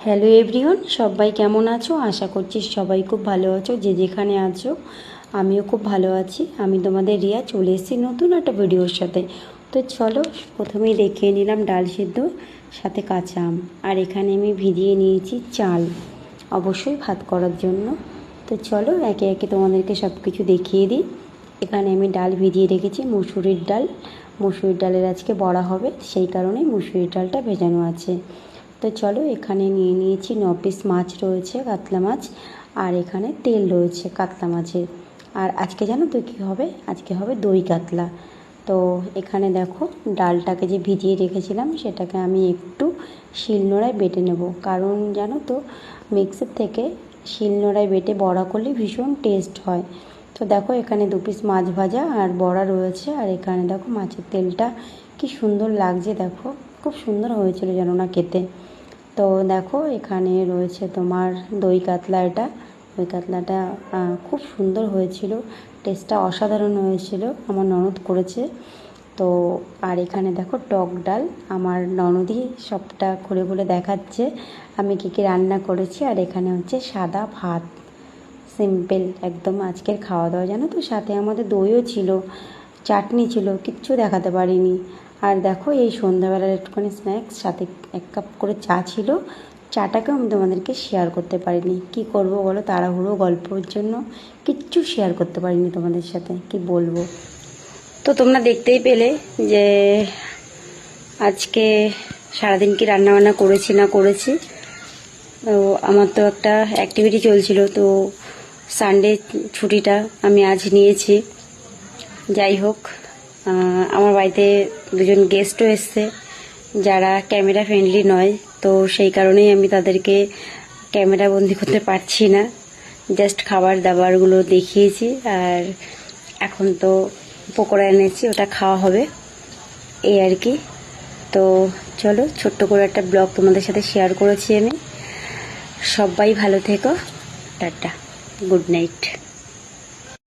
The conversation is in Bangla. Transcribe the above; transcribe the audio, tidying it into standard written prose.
হ্যালো এভরিওয়ান, সবাই কেমন আছো? আশা করছি সবাই খুব ভালো আছো। যে যেখানে আছো আমিও খুব ভালো আছি। আমি তোমাদের রিয়া চলে এসেছি নতুন একটা ভিডিওর সাথে। তো চলো, প্রথমেই দেখিয়ে নিলাম ডাল সিদ্ধ সাথে কাঁচা আম, আর এখানে আমি ভিজিয়ে নিয়েছি চাল, অবশ্যই ভাত করার জন্য। তো চলো একে একে তোমাদেরকে সব কিছু দেখিয়ে দিই। এখানে আমি ডাল ভিজিয়ে রেখেছি, মুসুরির ডাল। মুসুরির ডালের আজকে বড়া হবে, সেই কারণেই মুসুরির ডালটা ভেজানো আছে। তো চলো, এখানে নিয়ে নিয়েছি 9 পিস মাছ রয়েছে, কাতলা মাছ, আর এখানে তেল রয়েছে কাতলা মাছের। আর আজকে জানো তো কী হবে? আজকে হবে দই কাতলা। তো এখানে দেখো, ডালটাকে যে ভিজিয়ে রেখেছিলাম সেটাকে আমি একটু শিলনোড়ায় বেটে নেব, কারণ জানো তো মিক্সির থেকে শিলনোড়ায় বেটে বড়া করলে ভীষণ টেস্ট হয়। তো দেখো, এখানে 2 পিস মাছ ভাজা আর বড়া রয়েছে, আর এখানে দেখো মাছের তেলটা কি সুন্দর লাগছে, দেখো খুব সুন্দর হয়েছিল যেন না খেতে। তো দেখো, এখানে রয়েছে তোমার দই কাতলা। দই কাতলাটা খুব সুন্দর হয়েছিল, টেস্টটা অসাধারণ হয়েছিল, আমার ননদ করেছে। তো আর এখানে দেখো টক ডাল, আমার ননদই সবটা খুলে খুলে দেখাচ্ছে আমি কী কী রান্না করেছি। আর এখানে হচ্ছে সাদা ভাত, সিম্পল একদম আজকের খাওয়া দাওয়া। জানো তো সাথে আমাদের দইও ছিল, চাটনি ছিল, কিচ্ছু দেখাতে পারিনি। আর দেখো, এই সন্ধ্যাবেলার একটুখানি স্ন্যাক্স, সাথে 1 কাপ করে চা ছিল। চাটাকেও আমি তোমাদেরকে শেয়ার করতে পারিনি, কি করব বলো, তাড়াহুড়ো গল্পর জন্য কিচ্ছু শেয়ার করতে পারিনি তোমাদের সাথে, কি বলবো। তো তোমরা দেখতেই পেলে যে আজকে সারাদিন কি রান্নাবান্না করেছি না করেছি। তো আমার তো একটা অ্যাক্টিভিটি চলছিল, তো সানডে ছুটিটা আমি আজ নিয়েছি। যাই হোক, আমার বাড়িতে 2জন গেস্টও এসছে যারা ক্যামেরা ফ্রেন্ডলি নয়, তো সেই কারণেই আমি তাদেরকে ক্যামেরা বন্দি করতে পারছি না। জাস্ট খাবার দাবারগুলো দেখিয়েছি, আর এখন তো পকোড়া এনেছি, ওটা খাওয়া হবে, এই আর কি। তো চলো, ছোট্ট করে একটা ব্লগ তোমাদের সাথে শেয়ার করেছি আমি। সবাই ভালো থেকো, টাটা, গুড নাইট।